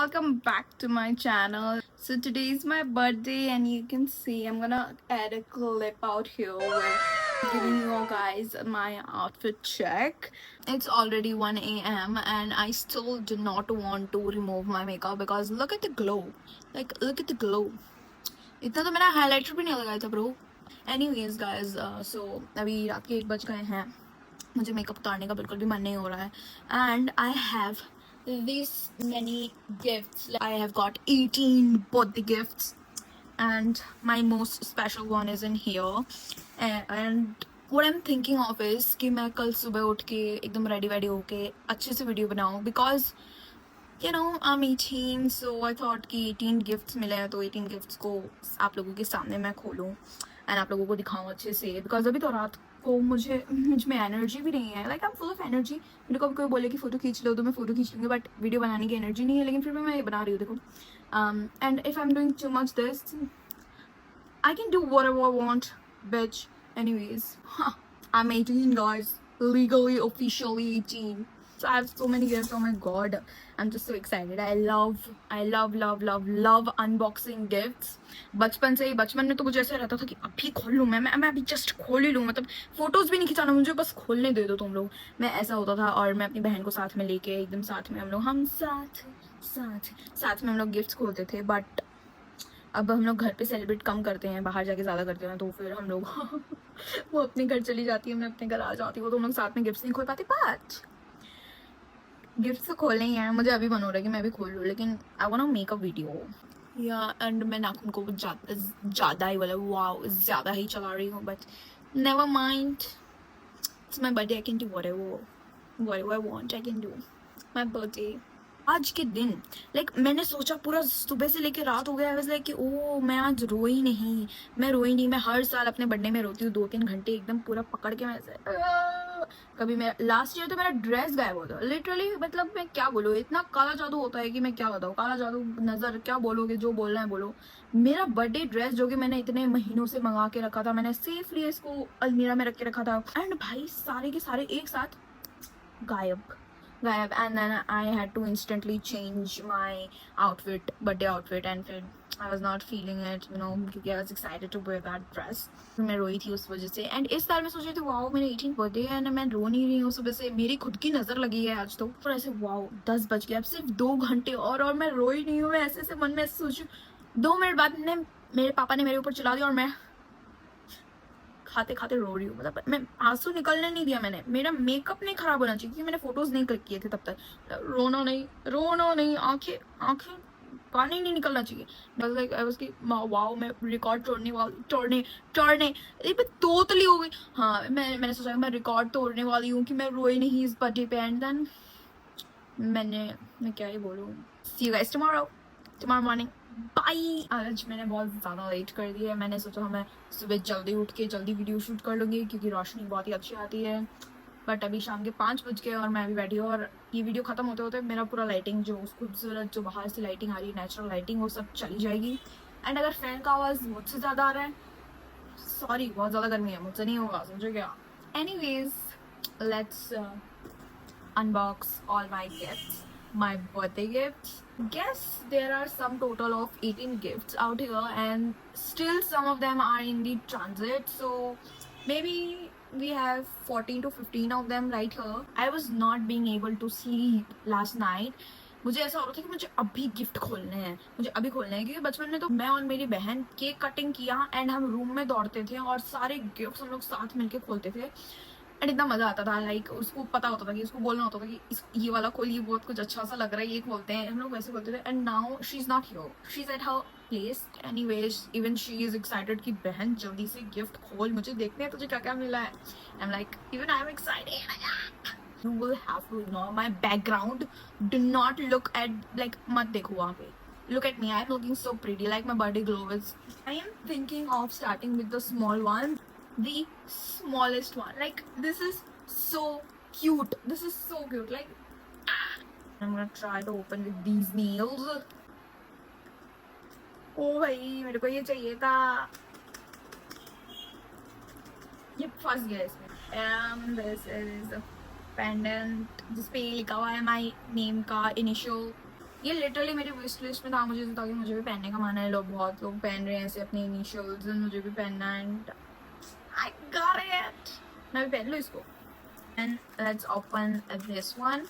welcome back to my channel. So today is my birthday and you can see I'm gonna add a clip out here where I'm giving you guys my outfit check. It's already 1 a.m. and I still do not want to remove my makeup because look at the glow. Like look at the glow. इतना तो मैंने highlighter भी नहीं लगाया था bro. Anyways guys, so अभी रात के 1 बज गए हैं. मुझे मेकअप उतारने का बिल्कुल भी मन नहीं हो रहा है. And I have this many gifts. I have got 18 birthday gifts and my most special one is in here. And what I'm thinking of is कि मैं कल सुबह उठ के एकदम रेडी होके अच्छे से वीडियो बनाऊँ because you know I'm 18, so I thought कि 18 गिफ्ट्स मिले हैं तो 18 गिफ्ट्स को आप लोगों के सामने मैं खोलूँ एंड आप लोगों को दिखाऊँ अच्छे से बिकॉज अभी तो रात को मुझ में एनर्जी भी नहीं है. Like I am full of energy. मेरे को कोई बोले कि फ़ोटो खींच लो तो मैं फ़ोटो खींच लूँगी बट वीडियो बनाने की एनर्जी नहीं है. लेकिन फिर भी मैं ये बना रही हूँ. देखो and if I am doing too much this I can do whatever I want, bitch. Anyways, I'm 18, guys. Legally, officially 18. So I have so many gifts. Oh my god, I'm just so excited. I love unboxing gifts. बचपन से ही बचपन में तो मुझे ऐसा रहता था कि अभी खोल लूँ मैं अभी जस्ट खोल ही लूँ. मतलब फोटोज भी नहीं खिंचाना मुझे, बस खोलने दे दो तुम लोग. मैं ऐसा होता था और मैं अपनी बहन को साथ में लेके एकदम साथ में हम साथ में हम लोग गिफ्ट्स खोलते थे. बट अब हम लोग घर पे सेलिब्रेट कम करते हैं, बाहर जाके ज़्यादा करते हैं. तो फिर हम लोग वो अपने घर चली जाती है, मैं अपने घर आ जाती हूँ. तो हम लोग साथ में गिफ्ट्स नहीं खोल पाते. बट गिफ्ट्स तो खोलने ही हैं. मुझे अभी मन हो रहा है कि मैं भी खोल लूँ लेकिन I want to make a video. या एंड मैं नाखून को ज़्यादा ही वाला वाओ ज़्यादा ही चला रही हूँ. But never mind, it's my birthday. I can do whatever I want. I can do my birthday. आज के दिन लाइक मैंने सोचा पूरा सुबह से लेके रात हो गया. लाइक कि ओ मैं आज रोई नहीं. मैं हर साल अपने बर्थडे में रोती हूँ 2-3 घंटे एकदम पूरा पकड़ के. मैं कभी मैं लास्ट ईयर तो मेरा ड्रेस गायब होता लिटरली. मतलब मैं क्या बोलूँ, इतना काला जादू होता है कि मैं क्या बताऊँ. काला जादू नजर क्या बोलोगे, जो बोलना है बोलो. मेरा बर्थडे ड्रेस जो कि मैंने इतने महीनों से मंगा के रखा था, मैंने सेफली इसको अलमीरा में रख के रखा था. एंड भाई सारे के सारे एक साथ गायब. And then I had to instantly change my birthday outfit and फिर I was not feeling it, you know, क्योंकि I was excited to wear that dress. फिर मैं रोई थी उस वजह से. एंड इस साल मैं सोच रही थी वाओ मेरा 18 बर्थडे है ना, मैं रो नहीं रही हूँ सुबह से. मेरी खुद की नज़र लगी है आज तो. फिर ऐसे वाओ 10 बज गए, अब सिर्फ 2 घंटे और मैं रोई नहीं हूँ. मैं ऐसे मन में सोचूं 2 मिनट बाद मेरे पापा ने मेरे ऊपर चला दिया और मैं खाते खाते रो रही हूँ. मतलब मैं आंसू निकलने नहीं दिया मैंने. मेरा मेकअप नहीं खराब होना चाहिए क्योंकि मैंने फोटोज नहीं क्लिक किए थे तब तक. रोना नहीं. आंखें पानी नहीं निकलना चाहिए. वाओ मैं रिकॉर्ड तोड़ने मैं तोतली हो गई. हाँ मैंने सोचा मैं रिकॉर्ड तोड़ने वाली हूँ कि मैं रोई नहीं इस बर्थडे पे. एंड देन मैं क्या ही बोलूँ. See you guys tomorrow morning. Bye. आज मैंने बहुत ज़्यादा लेट कर दिया है. मैंने सोचा मैं सुबह जल्दी उठ के जल्दी वीडियो शूट कर लूँगी क्योंकि रोशनी बहुत ही अच्छी आती है. बट अभी शाम के 5 बज गए और मैं अभी बैठी हूँ और ये वीडियो ख़त्म होते होते मेरा पूरा लाइटिंग जो खूबसूरत जो बाहर से लाइटिंग आ रही है, नेचुरल लाइटिंग, वो सब चली जाएगी. एंड अगर फैन का आवाज़ मुझसे ज़्यादा आ रहा है सॉरी, बहुत ज़्यादा गर्मी है, मुझसे नहीं होगा, समझो क्या. Anyways let's unbox all my gifts, my birthday gifts. Guess there are some total of 18 gifts out here and still some of them are in the transit, so maybe we have 14 to 15 of them right here. I was not being able to sleep last night. मुझे ऐसा हो रहा था कि मुझे अभी gift खोलने हैं क्योंकि बचपन में तो मैं और मेरी बहन केक कटिंग किया एंड हम रूम में दौड़ते थे और सारे गिफ्ट्स हम लोग साथ मिलके खोलते थे. एंड इतना मजा आता था. लाइक उसको पता होता था कि उसको बोलना होता था कि ये वाला खोल, ये बहुत कुछ अच्छा सा लग रहा है, ये खोलते हैं. हम लोग वैसे बोलते थे. And now she is not here, she is at her place. Anyways even she is excited कि बहन जल्दी से गिफ्ट खोल, मुझे देखते हैं तुझे क्या क्या मिला है. I am like even I am excited. You will have to ignore my background. Do not look at like मत देखो वहाँ पे. Look at me. I am looking so pretty. Like my body glow is. I am thinking of starting with the small one, the smallest one. Like this is so cute. Like I'm gonna try to open with these nails. Oh भाई मेरे को ये चाहिए था. ये फंस गया इसमें. This is पेंडेंट जिसपे लिखा हुआ है माई नेम का इनिशियल. ये लिटरली मेरी विश लिस्ट में था, मुझे तो था कि मुझे भी पहनने का मन है, लोग बहुत लोग पहन रहे हैं ऐसे अपने इनिशियल्स, मुझे भी पहनना है एंड आई गॉट इट, मैं भी पहन लूँ इसको. And let's open this one.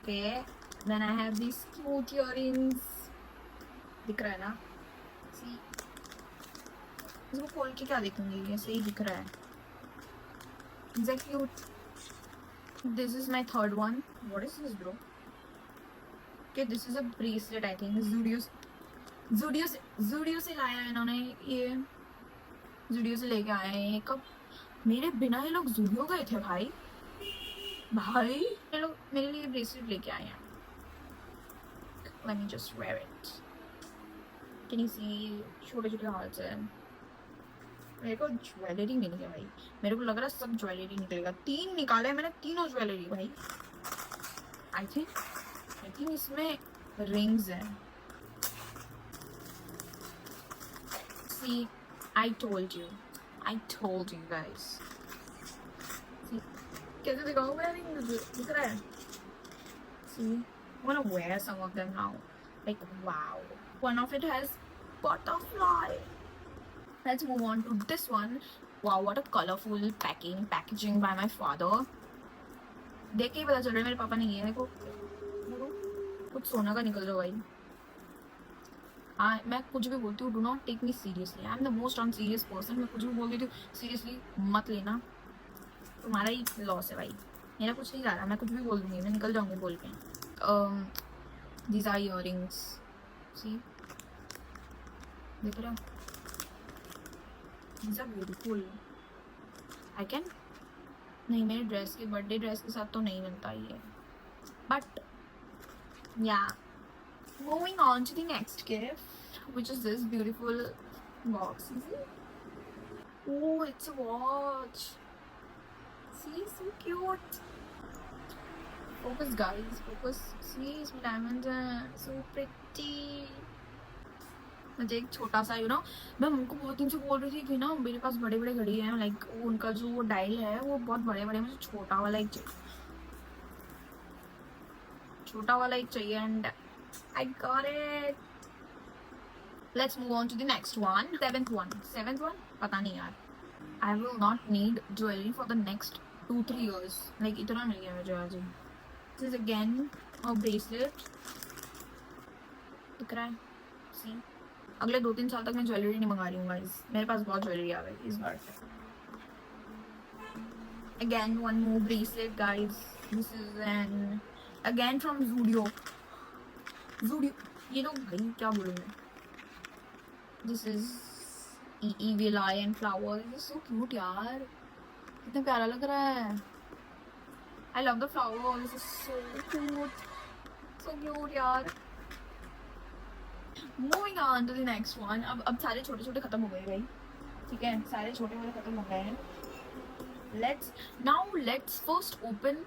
Okay, then I have this cute earrings. दिख रहा है ना? सी, इसको खोल के क्या दिखूंगी, ऐसे ही दिख रहा है. It's a cute. This is my third one. What is this, bro? Okay, this is a bracelet, I think. Zudio से लाया है इन्होंने ये. Zudio से लेके आए हैं ये. कब मेरे बिना ये लोग Zudio गए थे भाई. ये लोग मेरे लिए ब्रेसलेट लेके आए हैं. Let me just wear it. Can you see? छोटे छोटे हार्ट्स हैं. मेरे को ज्वेलरी मिल गया भाई. मेरे को लग रहा है सब ज्वेलरी निकलेगा. 3 निकाले मैंने, तीनों ज्वेलरी भाई. आई थिंक इसमें रिंग्स हैं. See, I told you guys. See, कैसे दिखाऊं मैं रिंग? दिख रहा है? See, I wanna wear some of them now. Like wow, one of it has butterfly. Let's move on to this one. Wow, what a colorful packaging by my father. देख के ही पता चल रहा है मेरे पापा ने किया है. देखो कुछ सोना का निकल रहा भाई. मैं कुछ भी बोलती हूँ, do not take me seriously. I am the most unserious person. मैं कुछ भी बोल देती हूँ सीरियसली मत लेना. तुम्हारा ही लॉस है भाई, मेरा कुछ नहीं जा रहा. मैं कुछ भी बोल दूंगी, मैं निकल जाऊंगी बोल के. These are earrings. सी, देख रहे हो? These are beautiful. I can नहीं, मेरे ड्रेस के बर्थडे ड्रेस के साथ तो नहीं मिलता ये. But yeah, moving on to the next gift, which is this beautiful box. See? Oh, it's a watch. See, so cute. Focus, guys. Focus. See, इसमें diamonds हैं. So pretty. मुझे एक छोटा सा मैं उनको बहुत दिन से बोल रही थी कि ना मेरे पास बड़े बड़े घड़ी हैं. लाइक उनका जो डायल है वो बहुत बड़े बड़े, मुझे छोटा वाला एक चाहिए and I got it. Let's move on to the next one. Seventh one पता नहीं यार. I will not need jewellery for the next 2-3 years. Like इतना मिल गया मुझे आज. This is again a bracelet. दिख रहा है? सी, अगले 2-3 साल तक मैं ज्वेलरी नहीं मंगा रही हूँ गाइस. मेरे पास बहुत ज्वेलरी आ गई इस बार. Again one more bracelet guys. This is an again from Zudio. ये लोग भाई क्या बोलूँ मैं. This is evil eye and flower. This is so cute यार, कितना प्यारा लग रहा है. I love the flower. This is so cute यार. Moving on to the next one. अब सारे छोटे छोटे खत्म हो गए भाई. ठीक है, सारे छोटे वाले खत्म हो गए हैं. लेट्स फर्स्ट ओपन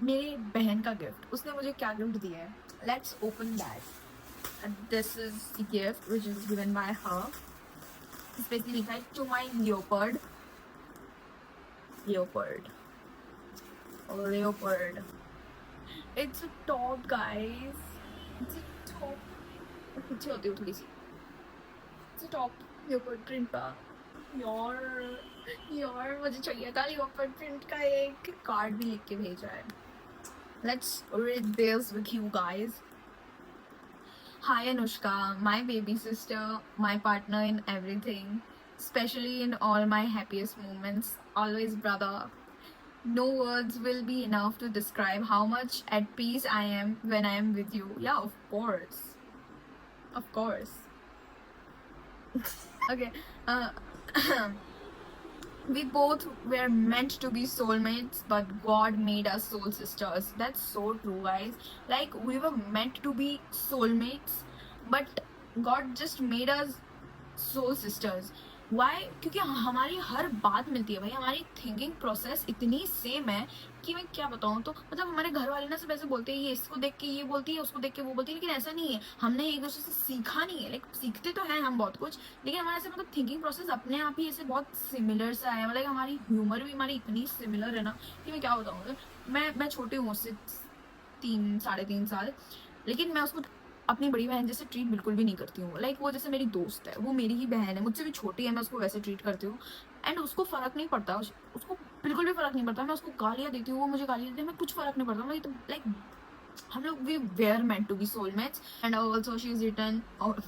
मेरी बहन का गिफ्ट. उसने मुझे क्या गिफ्ट दिया है. Let's open that. This is the gift which is given by her. Specially लिखा है to my leopard. It's a top guys. It's a top. पीछे होती हूँ थोड़ी सी. टॉप लेपर्ड प्रिंट का. यार मुझे चाहिए था लेपर्ड प्रिंट का. एक कार्ड भी लिख के भेजा है. Let's read this with you guys. Hi Anushka, my baby sister, my partner in everything, especially in all my happiest moments. Always brother. No words will be enough to describe how much at peace I am when I am with you. Yeah, of course. Okay. We both were meant to be soulmates, but God made us soul sisters. That's so true, guys. Like we were meant to be soulmates, but God just made us soul sisters. Why? क्योंकि हमारी हर बात मिलती है भाई. हमारी thinking process इतनी same है कि मैं क्या बताऊँ. तो मतलब हमारे घर वाले ना सब ऐसे बोलते हैं, ये इसको देख के ये बोलती है, उसको देख के वो बोलती है, लेकिन ऐसा नहीं है. हमने एक दूसरे से सीखा नहीं है. लाइक सीखते तो हैं हम बहुत कुछ, लेकिन हमारे ऐसे मतलब थिंकिंग प्रोसेस अपने आप ही ऐसे बहुत सिमिलर सा है. मतलब हमारी ह्यूमर भी हमारी इतनी सिमिलर है ना कि मैं क्या बताऊँ. मैं छोटी हूँ उससे 3-3.5 साल. लेकिन मैं उसको अपनी बड़ी बहन जैसे ट्रीट बिल्कुल भी नहीं करती हूँ। लाइक वो जैसे मेरी दोस्त है, वो मेरी ही बहन है, मुझसे भी छोटी है, मैं उसको वैसे ट्रीट करती हूँ। एंड उसको फ़र्क नहीं पड़ता, उसको बिल्कुल भी फ़र्क नहीं पड़ता। मैं उसको गालियाँ देती हूँ, वो मुझे गालियाँ देती है, मैं कुछ फ़र्क नहीं पड़ता। लाइक हम लोग we were meant to be soulmates. And also she is written और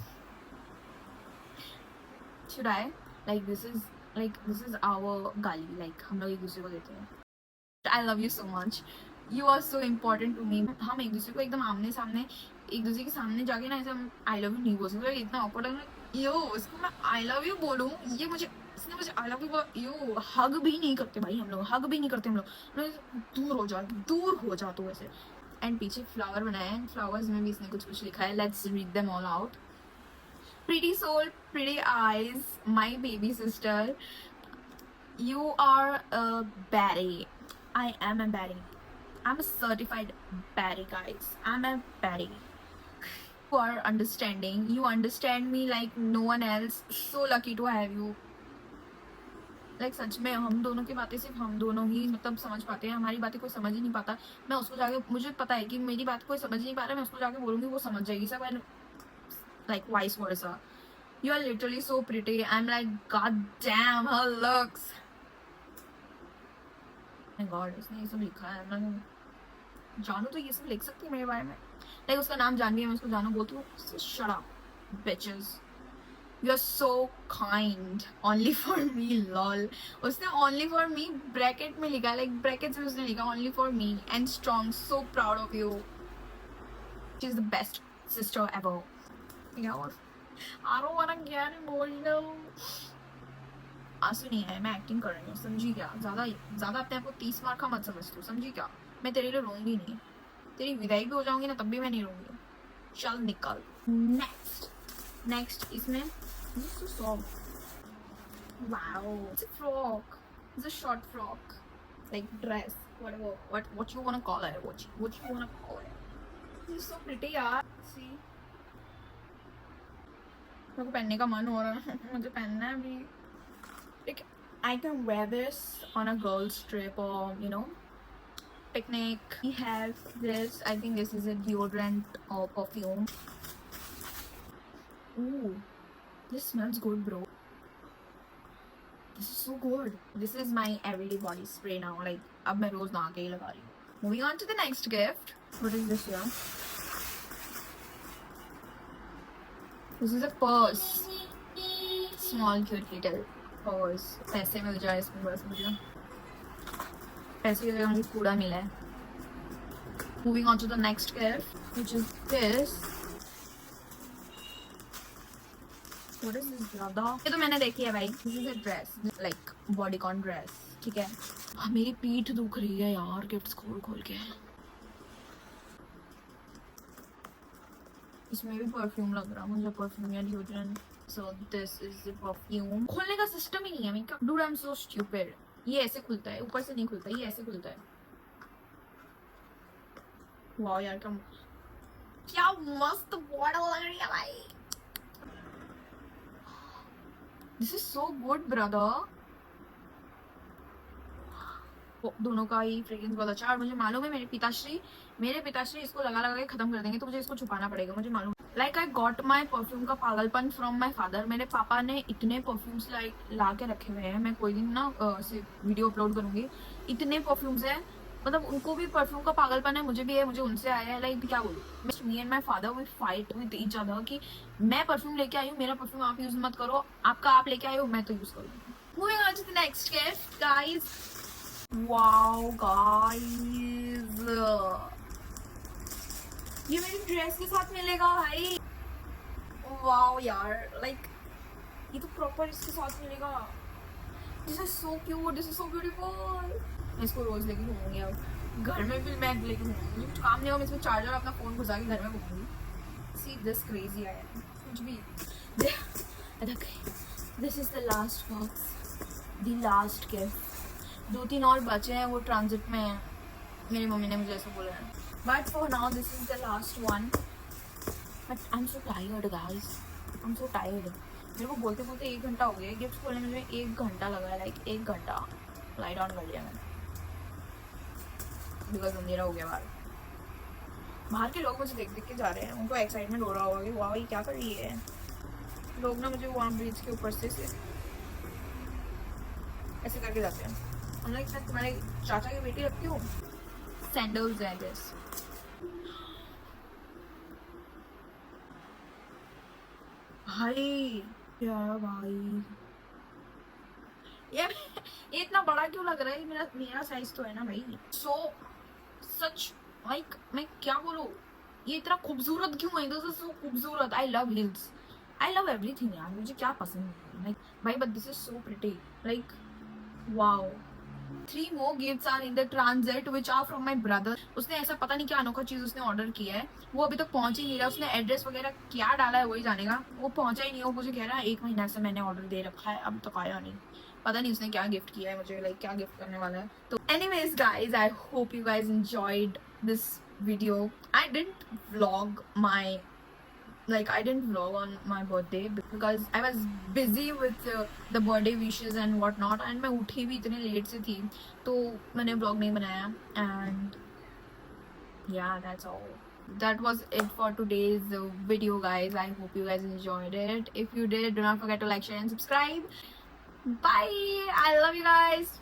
should I like this is our गाली, लाइक हम लोग एक दूसरे को देते हैं। I love you so much, you are so important to me. हम एक दूसरे को एकदम आमने सामने, एक दूसरे के सामने जाके ना ऐसे हम आई लव यू नहीं बोल सकते, इतना ऑकवर्ड है। यो उसको मैं आई लव यू बोलूँ, ये मुझे इसने मुझे आई लव यू बोला, यो हग भी नहीं करते भाई, हम लोग हग भी नहीं करते। हम लोग दूर हो जा तो ऐसे। एंड पीछे फ्लावर बनाया है, फ्लावर्स में भी इसने कुछ कुछ लिखा है, let's read them all out. Pretty soul, pretty eyes, my baby sister, you are a baddie. I am a baddie. I'm a certified baddie, guys. I'm a baddie. You are understanding. You understand me like no one else. So lucky to have you. Like सच में हम दोनों की बातें सिर्फ हम दोनों ही मतलब समझ पाते हैं, हमारी बातें कोई समझ ही नहीं पाता। मैं उसको जाके, मुझे पता है कि मेरी बात कोई समझ नहीं पा रहा, मैं उसको जाके बोलूँगी, वो समझ जाएगी सब। And like vice versa. You are literally so pretty. I'm like, god damn her looks. God इसने ये सब लिखा है। मैं जानू तो ये सब लिख सकती है मेरे बारे में, लाइक उसका नाम जानवी है, मैं उसको जानू बोलती हूँ। Shut up bitches, you are so kind, only for me, lol. उसने ओनली फॉर मी ब्रैकेट में लिखा, लाइक ब्रैकेट्स में उसने लिखा only for me and strong, so proud of you, she is the best sister ever. यार I don't want to get emotional. आंसू नहीं है, मैं एक्टिंग कर रही हूँ, समझी क्या? ज्यादा अपने आप को 30 मार्क का मत समझ तू, समझी क्या? मैं तेरे लिए रोऊंगी नहीं, तेरी विदाई भी हो जाऊंगी ना तब भी मैं नहीं रोऊंगी। चल निकल। नेक्स्ट इसमें wow, it's a frock, it's a short frock, like dress, what you wanna call it, what you wanna call it. This is so pretty यार। सी मेरे को पहनने का मन हो रहा है, मुझे पहनना है अभी। Like, I can wear this on a girls trip or picnic. We have this, I think this is a deodorant or perfume. Ooh, this smells good, bro. This is so good. This is my everyday body spray now. Like, अब मैं रोज नहा के ही लगा रही हूँ। Moving on to the next gift. What is this here? This is a purse. Small cute little purse. पैसे मिल जाए इसमें बस मुझे, पैसे की जगह मुझे कूड़ा मिला है। Moving on to the next gift, which is this. What is this ज़्यादा? ये तो मैंने देखी है भाई। This is a dress, like bodycon dress. ठीक है। मेरी पीठ दुख रही है यार गिफ्ट्स खोल खोल के। इसमें भी परफ्यूम लग रहा मुझे, परफ्यूम या deodorant. So this is the perfume. खोलने का सिस्टम ही नहीं है, मैं क्या dude, I'm so stupid. ये ऐसे खुलता है, ऊपर से नहीं खुलता, ये ऐसे खुलता है। वाह यार क्या मस्त बॉटल लग रही है भाई। This is so good brother. दोनों का ही फ्रेग्रेंस बहुत अच्छा, और मुझे मालूम है मेरे पिताश्री इसको लगा के खत्म कर देंगे, तो मुझे इसको छुपाना पड़ेगा, मुझे मालूम। Like I got my perfume का पागलपन फ्रॉम माई फादर। मेरे पापा ने इतने परफ्यूम्स ला के रखे हुए हैं, मैं कोई दिन ना वीडियो अपलोड करूंगी। इतने परफ्यूम्स हैं, मतलब उनको भी परफ्यूम का पागलपन है, मुझे भी है, मुझे उनसे आया है। लाइक क्या बोलूं, me and my father we fight with each other कि मैं परफ्यूम लेके आई हूँ, मेरा परफ्यूम आप यूज मत करो, आपका आप लेके आए हो, मैं तो यूज करूँ। Moving on to the next gift guys. Wow guys, ये मेरी ड्रेस के साथ मिलेगा भाई। वाओ यार, लाइक ये तो प्रॉपर इसके साथ मिलेगा। This is so cute, this is so beautiful. मैं इसको रोज लेके घूमूंगी, अब घर में भी मैं लेके घूमूंगी, कुछ काम नहीं होगा, मैं इसमें चार्जर अपना फोन घुसा के घर में घूमूंगी। सी दिस क्रेजी है कुछ भी। This is the last box, the last gift. 2-3 और बचे हैं, वो ट्रांजिट में है, मेरी मम्मी ने मुझे ऐसा बोला है। But for now this is the last one. But I am so tired guys, I am so tired. मेरे को बोलते बोलते 1 घंटा हो गया, गिफ्ट खोलने में 1 घंटा लगा है, लाइक 1 घंटा। लाइट ऑन कर लिया मैंने बिकॉज अंधेरा हो गया बाहर। बाहर के लोग मुझे देख देख के जा रहे हैं, उनको एक्साइटमेंट हो रहा होगा कि वाह ये क्या कर रही है। लोग ना मुझे वहाँ ब्रिज के ऊपर से ऐसे करके जाते हैं। हम लोग शायद तुम्हारे चाचा की बेटी लगती हो। Sandals I guess. भाई यार भाई ये इतना बड़ा क्यों लग रहा है? मेरा साइज तो है ना भाई। सो सच लाइक मैं क्या बोलूं, ये इतना खूबसूरत क्यों है? दिस इज सो खूबसूरत। I love hills, I love everything यार, मुझे क्या पसंद है लाइक भाई, but this is so pretty like wow. 3 more gifts are in the transit which are from my brother। उसने ऐसा पता नहीं क्या अनोखा चीज उसने ऑर्डर किया है, वो अभी तक पहुंच ही नहीं रहा। उसने एड्रेस वगैरह क्या डाला है वही जानेगा, वो पहुंचा ही नहीं। वो मुझे कह रहा है 1 महीना से मैंने ऑर्डर दे रखा है, अब तक आया नहीं। पता नहीं उसने क्या गिफ्ट किया है मुझे, लाइक क्या गिफ्ट करने वाला है। तो anyways guys, I hope you guys enjoyed this video। I didn't vlog my I didn't vlog on my birthday because I was busy with the birthday wishes and whatnot, and मैं उठी भी इतने late से थी तो मैंने vlog नहीं बनाया। And yeah, that's all. That was it for today's video guys। I hope you guys enjoyed it। If you did, do not forget to like, share and subscribe। Bye, I love you guys।